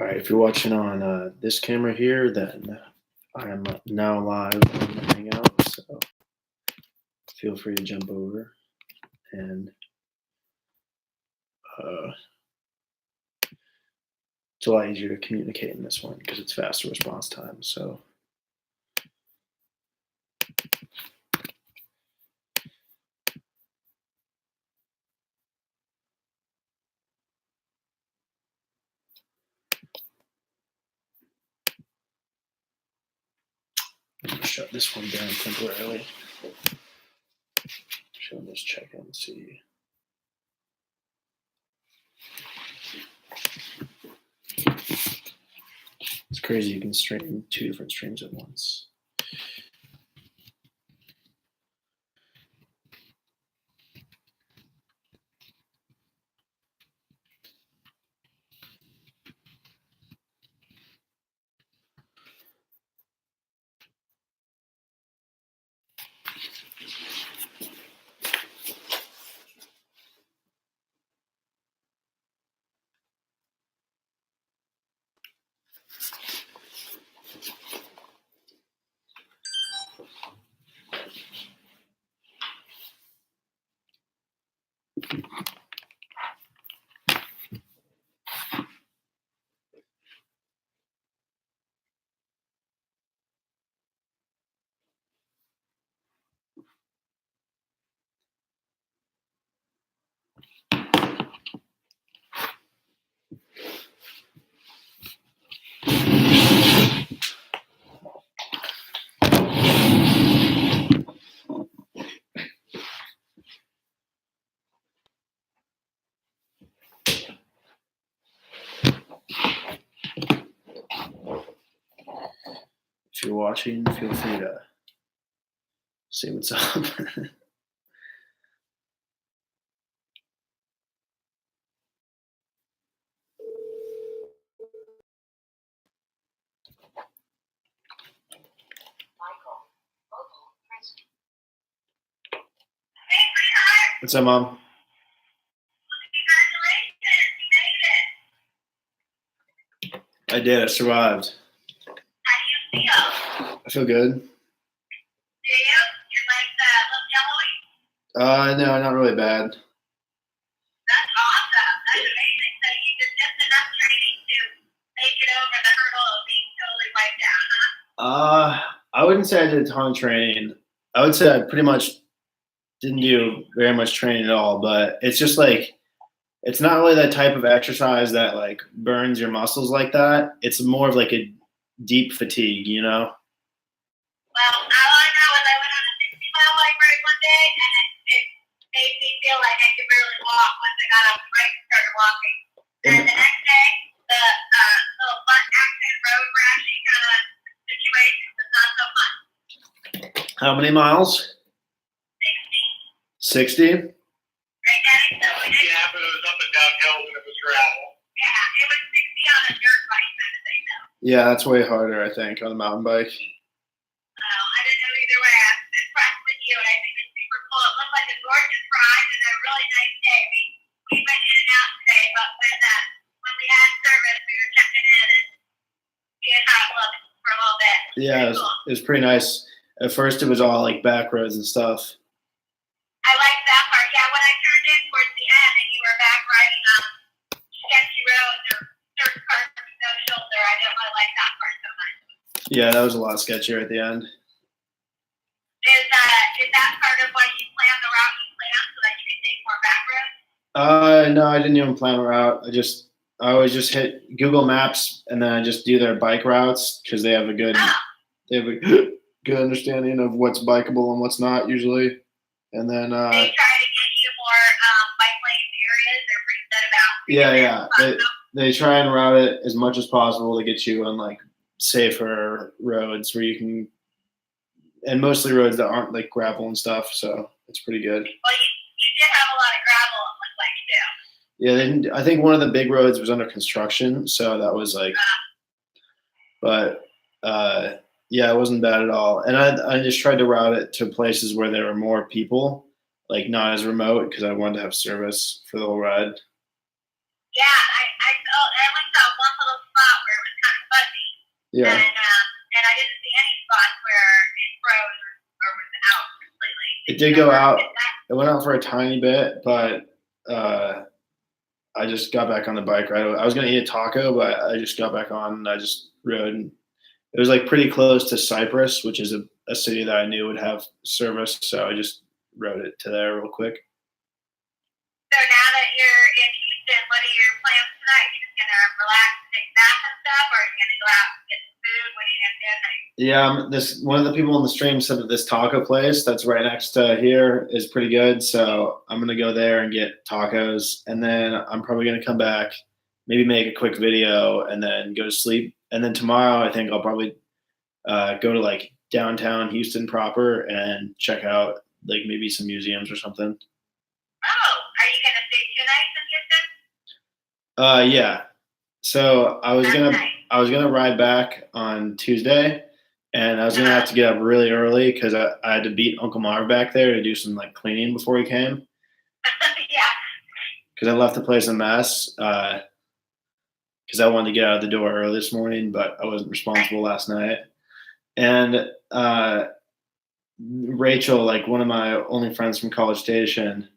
All right, if you're watching on this camera here, then I am now live on the Hangout, so feel free to jump over. And it's a lot easier to communicate in this one because it's faster response time. So I'm gonna shut this one down temporarily. So I'll just check in and see. It's crazy you can stream 2 different streams at once. If you're watching, feel free to say what's up. What's up, Mom? I did. I survived. How do you feel? I feel good. Do you? You're like a little yellowy? No, not really bad. That's awesome. That's amazing. So you did just enough training to make it over the hurdle of being totally wiped out, huh? I wouldn't say I did a ton of training. I would say I pretty much didn't do very much training at all, but it's just like, it's not really that type of exercise that like burns your muscles like that. It's more of like a deep fatigue, you know? Well, all I know is I went on a 60-mile bike ride one day, and it made me feel like I could barely walk once I got off the bike and started walking. And the next day, the little butt action road rashy kind of situation was not so fun. How many miles? 60? 60. Right, Daddy? So we did. Yeah, but it was up and down hills and it was gravel. Yeah, it was 60 on a dirt bike kind of thing, though. Yeah, that's way harder, I think, on a mountain bike. I didn't know either way. I'm impressed with you, and I think it's super cool. It looked like a gorgeous ride and a really nice day. We went in and out today, but when we had service, we were checking in and seeing how it looked for a little bit. Yeah, it was pretty nice. At first, it was all like back roads and stuff. I liked that part. Yeah, when I turned in towards the end and you were back riding on sketchy roads or dirt parts with no shoulder, I didn't really like that part so much. Yeah, that was a lot sketchier at the end. Is that part of why you planned the route you planned so that you could take more back roads? No, I didn't even plan a route. I always just hit Google Maps and then I just do their bike routes because they have a good good understanding of what's bikeable and what's not usually. And then They try to get you more bike lane areas. They're pretty set about. yeah. They try and route it as much as possible to get you on like safer roads where you can, and mostly roads that aren't like gravel and stuff. So it's pretty good. Well, you did have a lot of gravel on one bike too. Yeah, I think one of the big roads was under construction, so that was like, but yeah, it wasn't bad at all. And I just tried to route it to places where there were more people, like not as remote, because I wanted to have service for the whole ride. Yeah, I only saw one little spot Yeah. And I didn't see any spots where it froze or was out completely. It did go out. It went out for a tiny bit, but I just got back on the bike right away. I was gonna eat a taco, but I just got back on and I just rode. It was like pretty close to Cyprus, which is a city that I knew would have service, so I just rode it to there real quick. So now that you're in Houston, what are your plans tonight? You just gonna relax and take naps and stuff, or are you gonna go out and get some food? What are you gonna do tonight? Yeah, one of the people in the stream said that this taco place that's right next to here is pretty good, so I'm gonna go there and get tacos, and then I'm probably gonna come back, maybe make a quick video, and then go to sleep. And then tomorrow, I think I'll probably go to like downtown Houston proper and check out like maybe some museums or something. Oh, are you gonna stay 2 nights in Houston? Yeah. So I was gonna ride back on Tuesday, and I was gonna have to get up really early because I had to beat Uncle Marv back there to do some like cleaning before he came. Yeah. Because I left the place a mess. Because I wanted to get out of the door early this morning, but I wasn't responsible last night. And Rachel, like one of my only friends from College Station,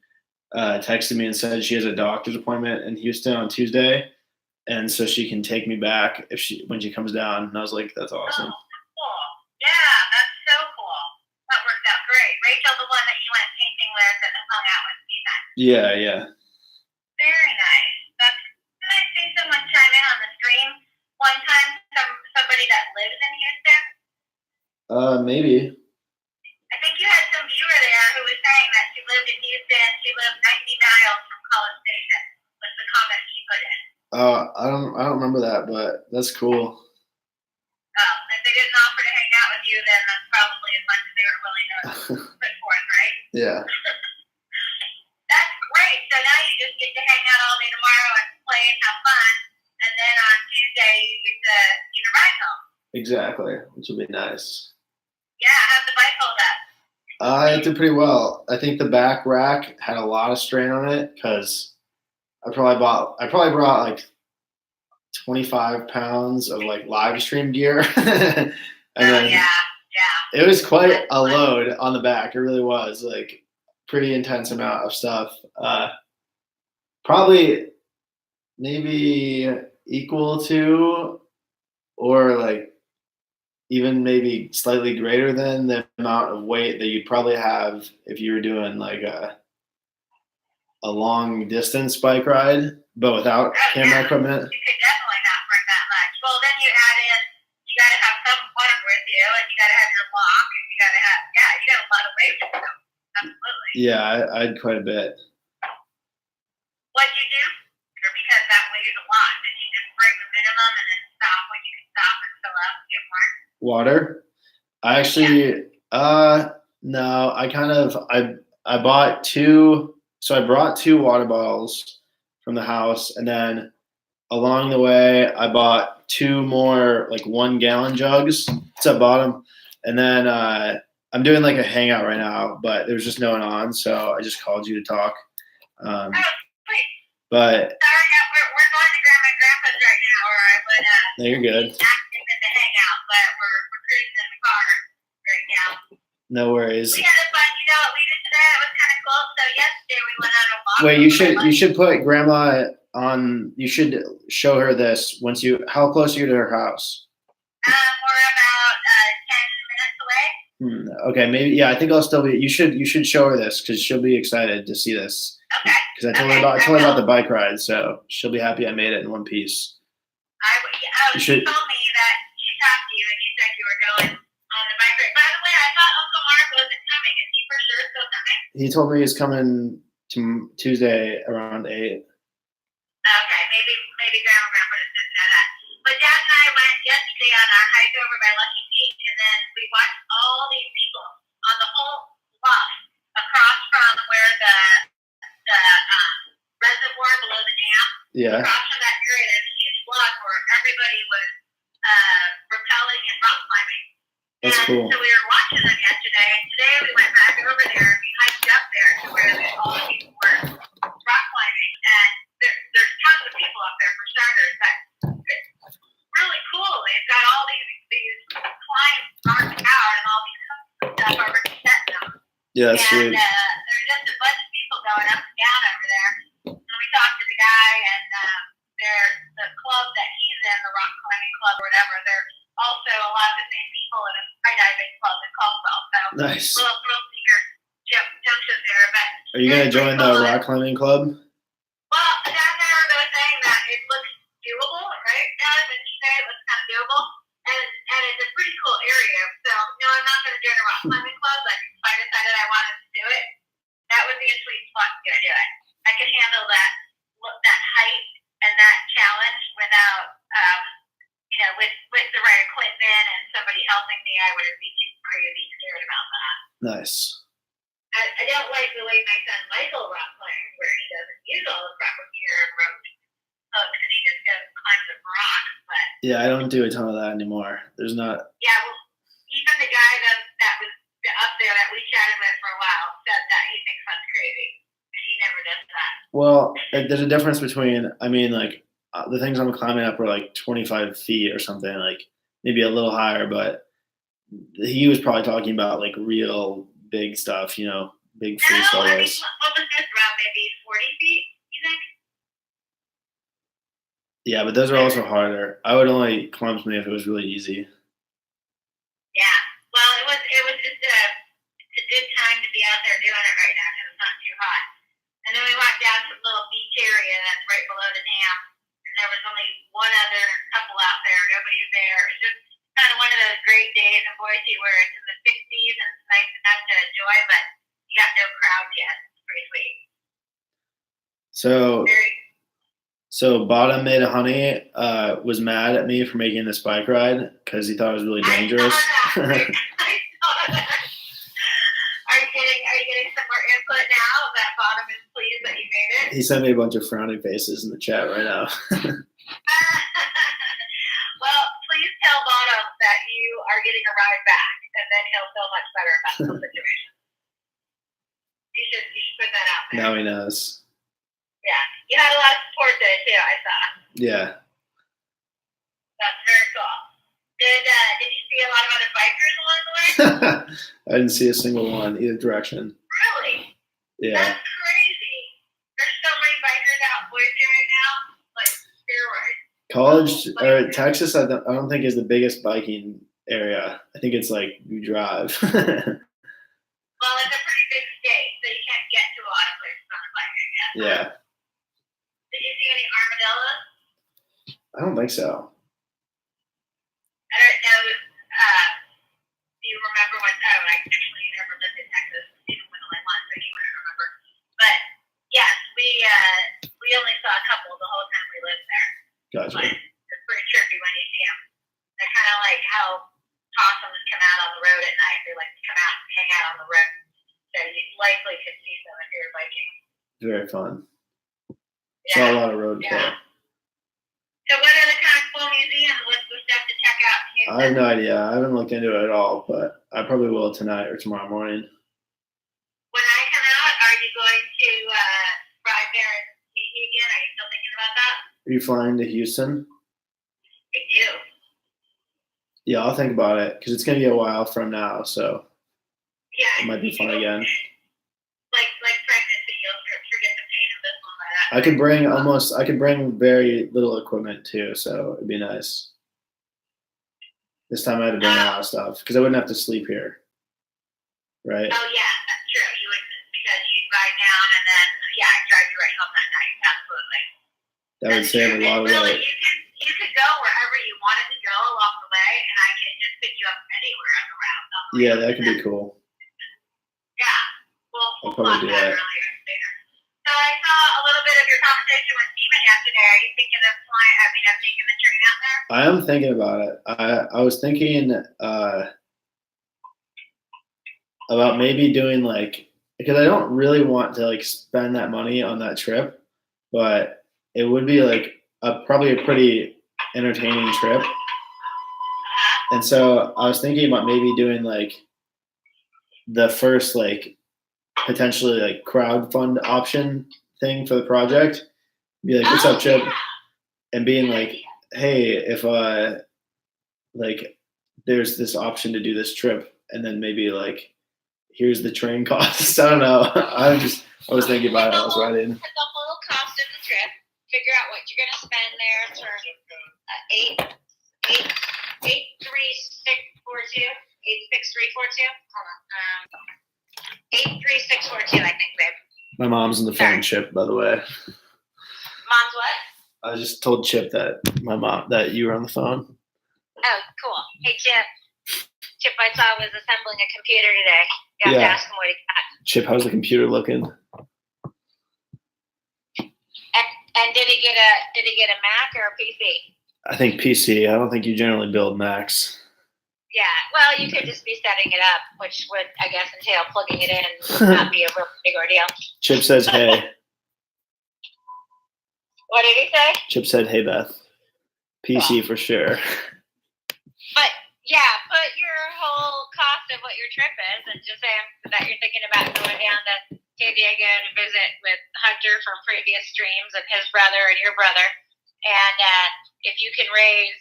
texted me and said she has a doctor's appointment in Houston on Tuesday, and so she can take me back when she comes down. And I was like, that's awesome. Oh, cool. Yeah, that's so cool. That worked out great. Rachel, the one that you went painting with and hung out with Stephen. Yeah. Very nice. Did I see someone chime in on the stream one time? Somebody that lives in Houston? Maybe. I think you had some viewer there who was saying that she lived in Houston. She lived 90 miles from College Station. Was the comment she put in? I don't remember that, but that's cool. Oh, if they didn't offer to hang out with you, then that's probably as much as they were willing to put forth, right? Yeah. That's great. So now you just get to hang out all day tomorrow and play and have fun, and then on Tuesday you get to ride home. Exactly, which will be nice. Yeah, how's the bike hold up? It did pretty well. I think the back rack had a lot of strain on it because I probably brought like 25 pounds of like live stream gear. And then yeah. It was quite a load on the back. It really was like pretty intense amount of stuff. Probably maybe equal to or like even maybe slightly greater than the amount of weight that you'd probably have if you were doing like a long distance bike ride, but without camera equipment. You could definitely not bring that much. Well, then you add in, you got to have some water with you, and you got to have your lock, and you got to have, you got a lot of weight with you. Absolutely. Yeah, I had quite a bit. What'd you do? Or because that weighs a lot, did you just bring the minimum and then stop when you can stop and fill up and get more? Water? I actually, no, I bought two. So I brought 2 water bottles from the house, and then along the way, I bought 2 more like 1 gallon jugs. So I bought them, and then I'm doing like a hangout right now, but there was just no one on, so I just called you to talk. Oh, sweet. But sorry, we're going to Grandma and Grandpa's right now, or I would no, you're good. active in the hangout, but we're cruising in the car right now. No worries. We had a fun, you know what we did today? It was kind of cool. So yesterday we went on a walk. Wait, you should put Grandma on. You should show her this How close are you to her house? We're about 10 minutes away. Okay, maybe. Yeah, I think I'll still be. You should show her this because she'll be excited to see this. Okay. Because I told her about the bike ride, so she'll be happy I made it in one piece. She told me that she talked to you and you said you were going on the bike ride. By the way, I thought Uncle Mark wasn't coming. Is he for sure still coming? He told me he's coming to Tuesday around 8. Okay, maybe Grandma and Grandpa just didn't know that. But Dad and I went yesterday on our hike over by Lucky Peak, and then we watched all these people on the whole bluff across from where the reservoir below the dam. Yeah. Across from that area, there's a huge block where everybody was rappelling and rock climbing. That's cool. So we were watching them yesterday, and today we went back over there and we hiked up there to where all the people were rock climbing, and there's tons of people up there for starters. But it's really cool. They've got all these Yeah, that's sweet. There's just a bunch of people going up and down over there. And we talked to the guy, and the club that he's in, the rock climbing club or whatever, they're also a lot of the same people in a skydiving club in Caldwell. So Nice. little thrill seeker junction there. But Are you gonna join the rock climbing club? well, down there they were saying that it looks doable, right, guys? And you say it looks kind of doable, and it's a pretty cool area. So no, I'm not going to join a rock climbing club, but if I decided I wanted to do it, that would be a sweet spot to go do it. I could handle that height and that challenge without, with the right equipment and somebody helping me. I wouldn't be too crazy scared about that. Nice. I don't like the way my son Michael rock climbs, where he doesn't use all the proper gear and ropes, hooks, and he just goes and climbs up rocks. But Yeah, I don't do a ton of that anymore. There's not. yeah, well, even the guy that was up there that we chatted with for a while said that he thinks that's crazy. He never does that. Well, there's a difference between. I mean, like the things I'm climbing up are like 25 feet or something, like maybe a little higher. But he was probably talking about like real big stuff, big No, freestyle I mean, race. what was this, around maybe 40 feet, you think? Yeah, but those are also harder. I would only climb something if it was really easy. Yeah. Well, it was just a good time to be out there doing it right now because it's not too hot. And then we walked down to a little beach area that's right below the dam, and there was only one other couple out there. Nobody's there. It's just kind of one of those great days in Boise where it's in the 60s and it's nice enough to enjoy, but you got no crowds yet. It's pretty sweet. So Bottom Made of Honey was mad at me for making this bike ride because he thought it was really dangerous. I saw that. Are you getting some more input now that Bottom is pleased that you made it? He sent me a bunch of frowning faces in the chat right now. Well, please tell Bottom that you are getting a ride back, and then he'll feel much better about the whole situation. You should put that out there. Now he knows. Yeah, you had a lot of support there too. I saw. Yeah. That's very cool. Did you see a lot of other bikers along the way? I didn't see a single one either direction. Really? Yeah. That's crazy. There's so many bikers out in Boise right now, like steroids. College or Texas, I don't think is the biggest biking area. I think it's like you drive. Well, it's a pretty big state, so you can't get to a lot of places on a bike, I guess. Yeah. Did you see any armadillos? I don't think so. I don't know. Do you remember what? Oh, I actually never lived in Texas, even when I was, so you wouldn't remember. But yes, we only saw a couple the whole time we lived there. Gotcha. But it's pretty trippy when you see them. They're kind of like how possums come out on the road at night. They like to come out and hang out on the road, so you likely could see them if you're biking. Very fun. Yeah. Saw a lot of road Yeah. So what are the kind of cool museums? What's the stuff to check out in Houston? I have no idea. I haven't looked into it at all, but I probably will tonight or tomorrow morning. When I come out, are you going to ride there and meet me again? Are you still thinking about that? Are you flying to Houston? I do. Yeah, I'll think about it because it's gonna be a while from now, so Yeah. it might be fun again. Like pregnancy, you'll forget the pain of this one by that. I could bring very little equipment too, so it'd be nice. This time I had to bring a lot of stuff because I wouldn't have to sleep here, right? Oh yeah, that's true. You would, because you'd ride down and then drive you right home that night. Absolutely. That would save a lot of really, weight. you could go wherever you wanted to go along the way, and I could just pick you up anywhere on the route. Yeah, that could be cool. Yeah, we'll probably do that. earlier later. So I saw a little bit of your conversation with Steven yesterday. Are you thinking of flying? I mean, of taking the train out there? I am thinking about it. I was thinking about maybe doing like, because I don't really want to like spend that money on that trip, but it would be like probably a pretty entertaining trip. And so I was thinking about maybe doing like the first like potentially like crowdfund option thing for the project. Be like, what's up, Chip? And being like, hey, if like there's this option to do this trip, and then maybe like here's the train cost. I don't know. I was thinking about it. I was writing. Put the whole cost of the trip. Figure out what you're gonna spend there for 83642. 86342. Hold on. 83642. I think, babe. My mom's on the phone, Chip, by the way. Mom's what? I just told Chip that that you were on the phone. Oh, cool. Hey, Chip. Chip, I saw was assembling a computer today. You have to ask him what he got. Chip, how's the computer looking? And did he get a Mac or a PC? I think PC. I don't think you generally build Macs. Yeah. Well, you could just be setting it up, which would, I guess, entail plugging it in. Would not be a real big ordeal. Chip says, "Hey." What did he say? Chip said, "Hey, Beth." PC for sure. But yeah, put your whole cost of what your trip is, and just say that you're thinking about going down to San Diego to visit with Hunter from previous streams and his brother and your brother, and if you can raise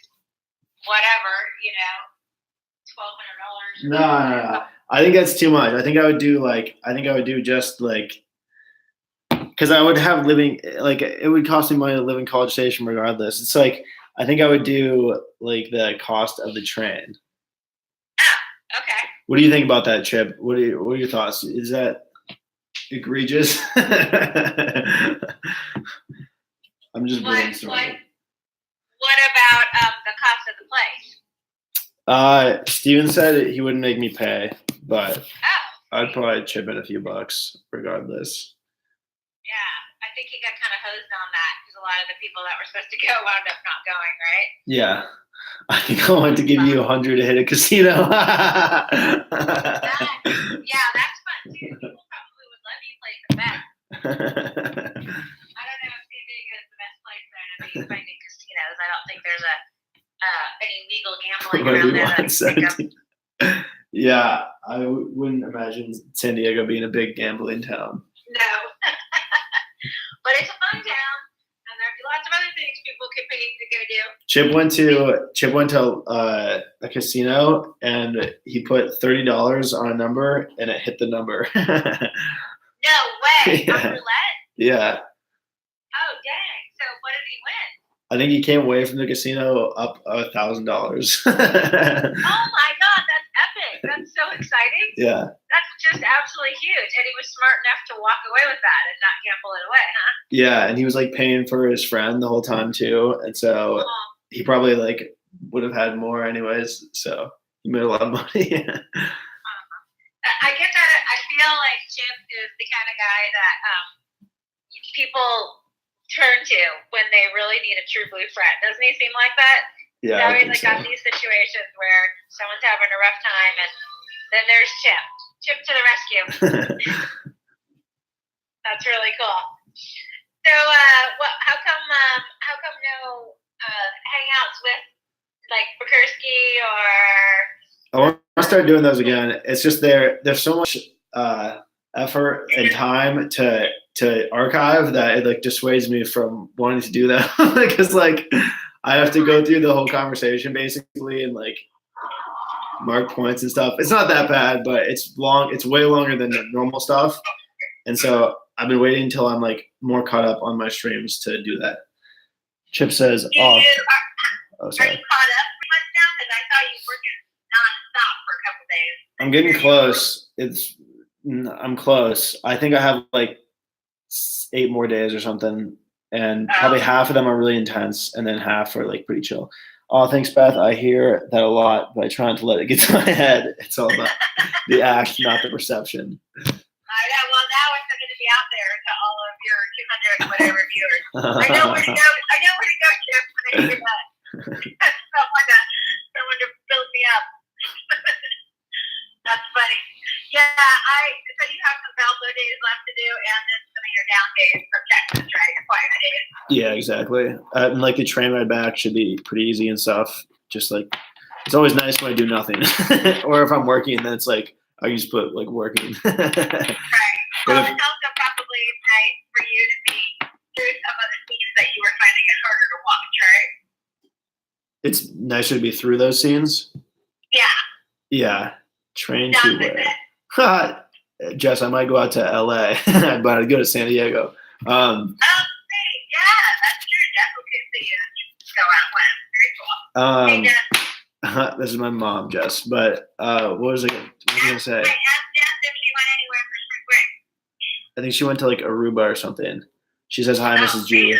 whatever, $1,200. No. I think that's too much. I think I would do just like, because I would have living, like, it would cost me money to live in College Station regardless. It's like, I think I would do like the cost of the train. Oh, okay. What do you think about that, Chip? What are your thoughts? Is that egregious? I'm just brainstorming. What about the cost of the place? Steven said he wouldn't make me pay, but Oh. I'd probably chip in a few bucks regardless. Yeah, I think he got kind of hosed on that because a lot of the people that were supposed to go wound up not going, right? Yeah. I think I want to give you 100 to hit a casino. Yeah, that's fun too. People probably would let you place a bet. I don't know if San Diego is the best place there to be finding casinos. I don't think there's any legal gambling around there that I can think of. Yeah, I wouldn't imagine San Diego being a big gambling town. No. But it's a fun town, and there's lots of other things people can pay to go do. Chip went to a casino and he put $30 on a number and it hit the number. No way. Yeah. On roulette? Yeah. Oh, dang. So what did he win? I think he came away from the casino up $1,000. Oh my God, that's epic. That's so exciting. Yeah. That's just absolutely huge. And he was smart enough to walk away with that and not gamble it away, huh? Yeah, and he was like paying for his friend the whole time too, and so he probably like would have had more anyways. So he made a lot of money. I get that. I feel like Chip is the kind of guy that people turn to when they really need a true blue friend. Doesn't he seem like that? Yeah, He's always like got these situations where someone's having a rough time, and then there's Chip. Chip to the rescue. That's really cool. So, how come no hangouts with like Bukursky or? I want to start doing those again. It's just there's so much effort and time to archive that it like dissuades me from wanting to do that because like I have to go through the whole conversation basically and like mark points and stuff. It's not that bad, but it's long. It's way longer than the normal stuff, and so I've been waiting until I'm like more caught up on my streams to do that. Chip says, Are sorry. you caught up pretty much now? Because I saw you working nonstop for a couple days. I'm getting close. I'm close. I think I have like 8 more days or something, and probably half of them are really intense, and then half are like pretty chill. Oh, thanks, Beth. I hear that a lot, but I try not to let it get to my head. It's all about the act, not the perception. I know. Well, now it's going to be out there to all of your 200 whatever viewers. I know where to go. I know where to go, Chip, when I hear that. Someone to build me up. That's funny. Yeah, so you have some Valpo days left to do, and then some of your down days from Texas, right? Your quiet days. Yeah, exactly. And like the train ride back should be pretty easy and stuff. Just like it's always nice when I do nothing, or if I'm working, then it's like I just put like working. Right. Well, it's also probably nice for you to be through some of the scenes that you were finding it harder to watch, right? It's nicer to be through those scenes. Yeah. Yeah. Train Done to with where? it. Jess, I might go out to LA, but I'd go to San Diego. Oh, great. Yeah, that's true. Definitely could see you go out west. Very cool. Hey, Jess. This is my mom, Jess. But what was I gonna say? I asked Jess if she went anywhere for spring break. I think she went to like Aruba or something. She says hi, Mrs. G.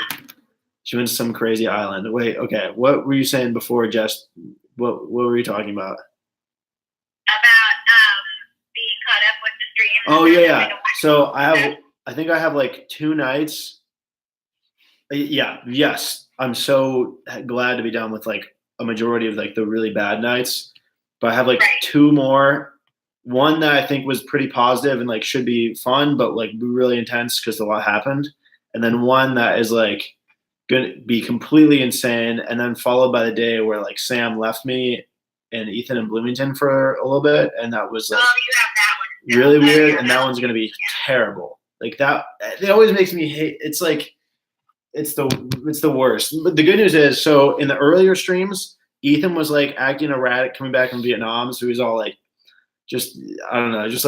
She went to some crazy island. Wait, okay. What were you saying before, Jess? What were you talking about? About being caught up with the stream. Oh yeah. So I think I have like 2 nights. Yeah, yes. I'm so glad to be done with like a majority of like the really bad nights. But I have like 2 more. One that I think was pretty positive and like should be fun, but like really intense because a lot happened. And then one that is like gonna be completely insane, and then followed by the day where like Sam left me and Ethan in Bloomington for a little bit, and that was like you have that one. really weird, and that one's gonna be terrible. Like that, it always makes me hate. It's like it's the worst. But the good news is, so in the earlier streams, Ethan was like acting erratic coming back from Vietnam, so he's all like, just I don't know, just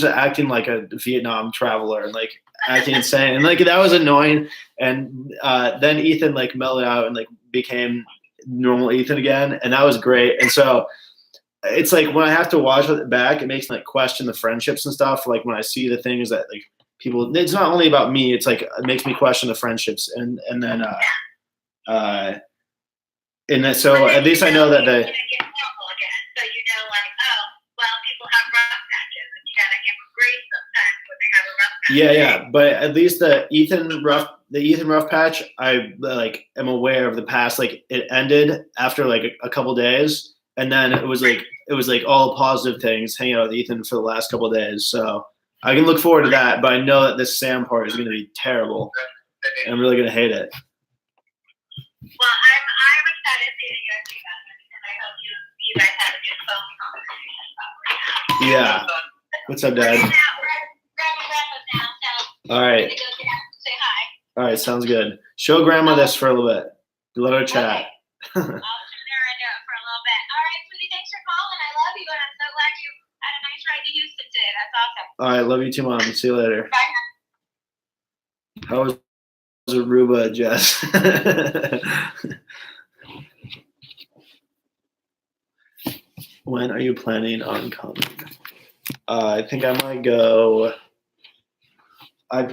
acting like a Vietnam traveler and like acting insane, and like that was annoying. And then Ethan like mellowed out and like became normal Ethan again, and that was great. And so it's like when I have to watch it back, it makes me like question the friendships and stuff. Like when I see the things that like people, it's not only about me. It's like it makes me question the friendships, and then so at least I know that they. So you know, like, oh, well, people have rough patches, and you gotta give them grace sometimes when they have a rough patch. Yeah, but at least the Ethan rough patch, I like am aware of the past. Like it ended after like a couple days, and then it was like all positive things hanging out with Ethan for the last couple of days. So I can look forward to that, but I know that this Sam part is going to be terrible. I'm really going to hate it. Well, I'm excited to see you guys do that, and I hope you guys have a good phone conversation. Yeah. What's up, Dad? All right. Say hi. All right, sounds good. Show Grandma this for a little bit. Let her chat. Okay. I'll sit there and do it for a little bit. All right, sweetie, thanks for calling. I love you, and I'm so glad you had a nice ride to Houston today. That's awesome. All right, love you too, Mom. See you later. Bye. How was Aruba, Jess? When are you planning on coming? I think I might go. I would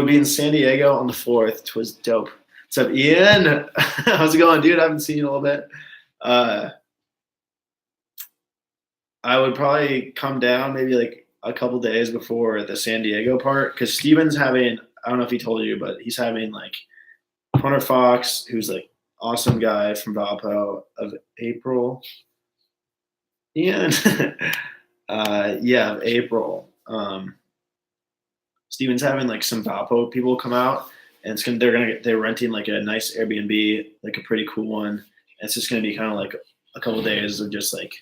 be in San Diego on the 4th. It was dope. What's up, Ian? How's it going, dude? I haven't seen you in a little bit. I would probably come down maybe like a couple days before the San Diego part, because Steven's having, I don't know if he told you, but he's having like Hunter Fox, who's like awesome guy from Valpo, of April. Ian. Yeah, of April. Steven's having like some Valpo people come out, and they're renting like a nice Airbnb, like a pretty cool one. And it's just gonna be kind of like a couple days of just like,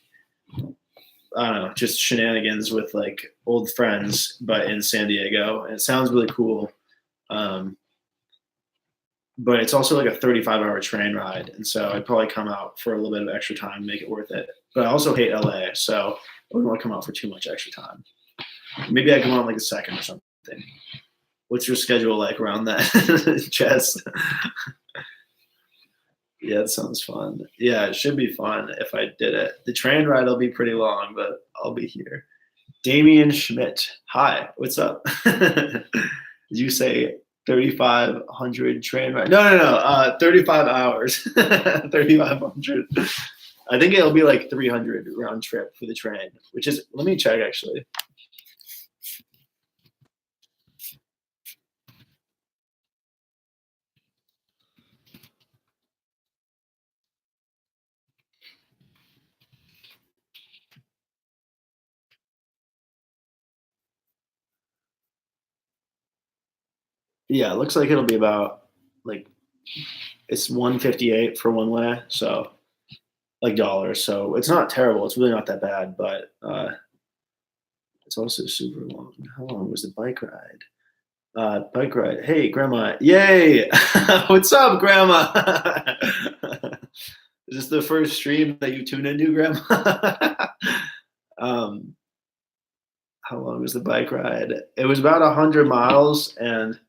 I don't know, just shenanigans with like old friends, but in San Diego. And it sounds really cool. But it's also like a 35-hour train ride, and so I'd probably come out for a little bit of extra time, make it worth it. But I also hate LA, so I wouldn't want to come out for too much extra time. Maybe I come out like a second or something. What's your schedule like around that, Jess? Yeah, it sounds fun. Yeah, it should be fun if I did it. The train ride will be pretty long, but I'll be here. Damian Schmidt. Hi, what's up? Did you say 3,500 train ride? No. 35 hours. 3,500. I think it'll be like 300 round trip for the train, which is, let me check actually. Yeah, it looks like it'll be about like, it's 158 for one way, so like dollars. So it's not terrible. It's really not that bad, but it's also super long. How long was the bike ride? Bike ride. Hey, Grandma. Yay! What's up, Grandma? Is this the first stream that you tuned into, Grandma? How long was the bike ride? It was about 100 miles, and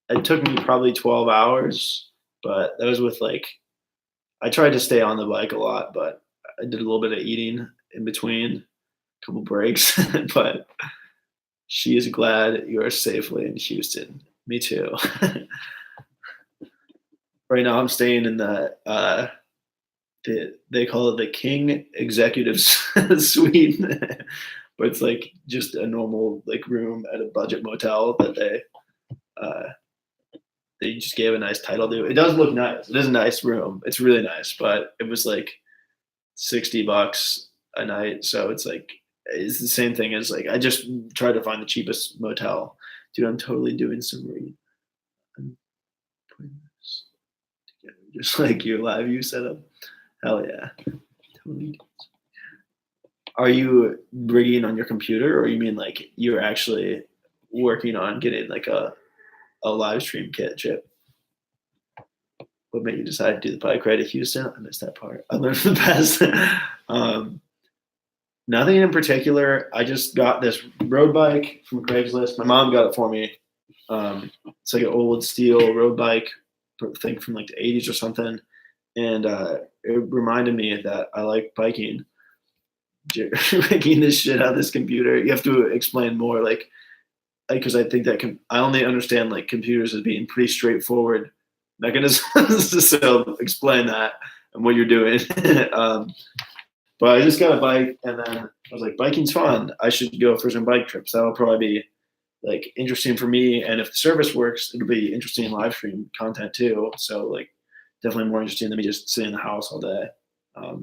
it took me probably 12 hours. But that was with like, I tried to stay on the bike a lot, but I did a little bit of eating in between, a couple breaks. But she is glad you are safely in Houston. Me too. Right now, I'm staying in the they call it the King Executive Suite, but it's like just a normal like room at a budget motel that they just gave a nice title to. It does look nice. It is a nice room. It's really nice, but it was like $60 a night. So it's like it's the same thing as like I just tried to find the cheapest motel. Dude, I'm totally doing some reading. I'm putting this together just like your live view setup. Hell yeah. Totally. Are you rigging on your computer, or you mean like you're actually working on getting like a live stream kit, Chip? What made you decide to do the bike ride to Houston? I missed that part. I learned from the past. Nothing in particular. I just got this road bike from Craigslist. My mom got it for me. It's like an old steel road bike, I think from like the 80s or something. And it reminded me that I like biking. Making this shit out of this computer. You have to explain more, like because I think that I only understand like computers as being pretty straightforward mechanisms. So explain that and what you're doing. But I just got a bike, and then I was like, biking's fun. I should go for some bike trips. That'll probably be like interesting for me, and if the service works, it'll be interesting in live stream content too. So like definitely more interesting than me just sitting in the house all day.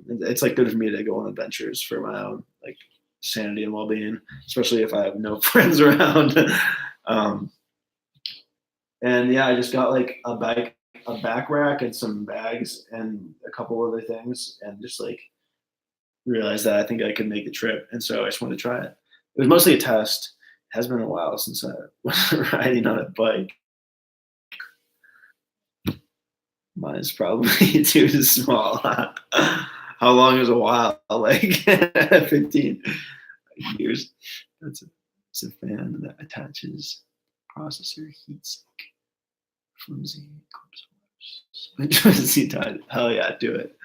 It's like good for me to go on adventures for my own like sanity and well-being, especially if I have no friends around. And yeah, I just got like a back rack and some bags and a couple other things, and just like realized that I think I could make the trip, and so I just wanted to try it. It was mostly a test. It has been a while since I was riding on a bike. Mine is probably too small. How long is a while? Like 15 years. It's a fan that attaches processor heatsink. Flimsy clips. Hell yeah, do it.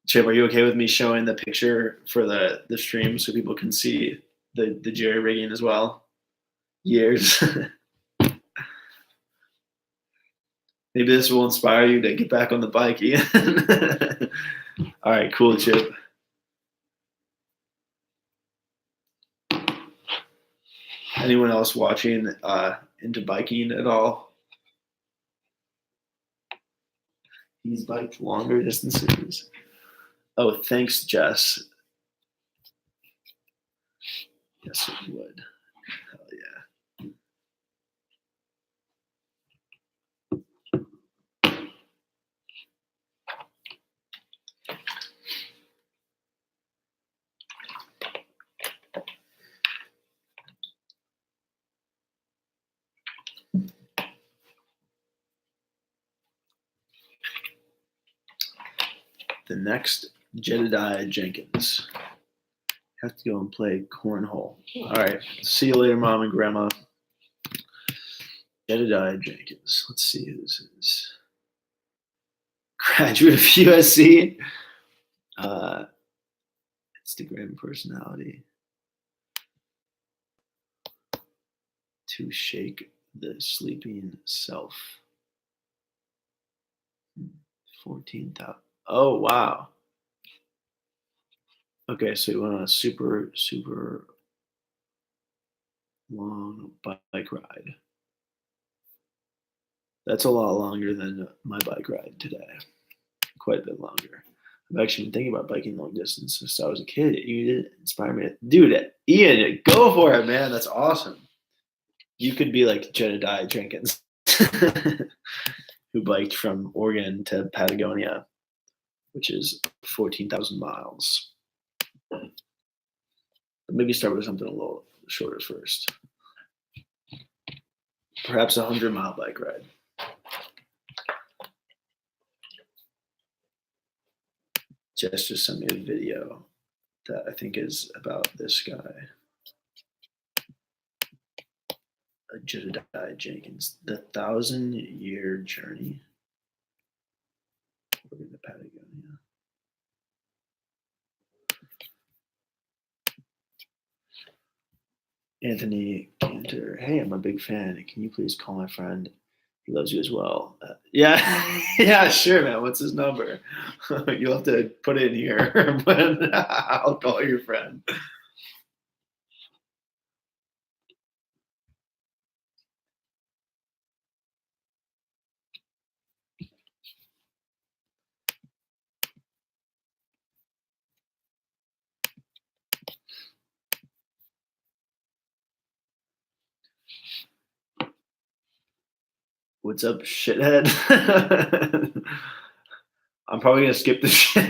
Chip, are you okay with me showing the picture for the stream so people can see the jerry rigging as well? Years. Maybe this will inspire you to get back on the bike, Ian. All right, cool, Chip. Anyone else watching into biking at all? He's biked longer distances. Oh, thanks, Jess. Yes, it would. Hell yeah. The next Jedediah Jenkins. Have to go and play cornhole. All right. See you later, Mom and Grandma. Jedediah Jenkins. Let's see who this is. Graduate of USC. Instagram personality. To shake the sleeping self. 14,000. Oh, wow. Okay, so you went on a super, super long bike ride. That's a lot longer than my bike ride today. Quite a bit longer. I've actually been thinking about biking long distance since I was a kid. You didn't inspire me. Dude, Ian, go for it, man. That's awesome. You could be like Jedediah Jenkins, who biked from Oregon to Patagonia, which is 14,000 miles. But maybe start with something a little shorter first. Perhaps a 100-mile bike ride. Jess just sent me a video that I think is about this guy. Jedediah Jenkins, The 1,000-Year Journey. We're in the Patagonia. Anthony Cantor, hey, I'm a big fan. Can you please call my friend? He loves you as well. Yeah, yeah, sure, man. What's his number? You'll have to put it in here, but I'll call your friend. What's up, shithead? I'm probably gonna skip this shit.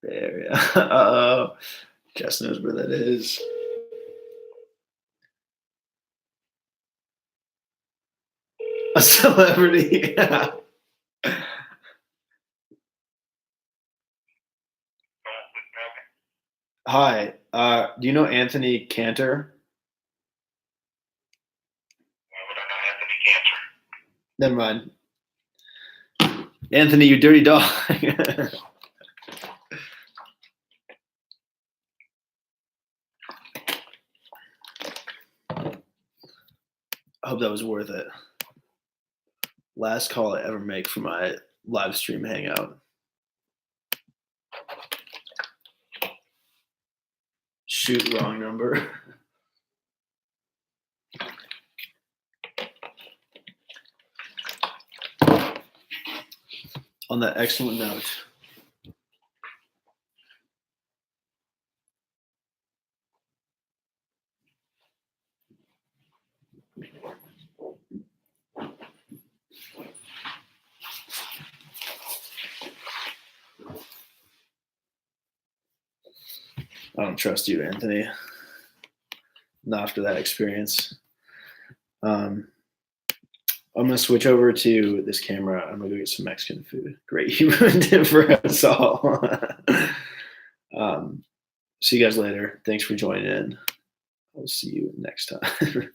There, yeah. Uh-oh. Jess knows where that is. A celebrity. Yeah. Hi. Do you know Anthony Cantor? Why would I know Anthony Cantor? Never mind. Anthony, you dirty dog. I hope that was worth it. Last call I ever make for my live stream hangout. Shoot, wrong number. On that excellent note. I don't trust you, Anthony. Not after that experience. I'm gonna switch over to this camera. I'm gonna go get some Mexican food. Great, you ruined it for us all. See you guys later. Thanks for joining in. I'll see you next time.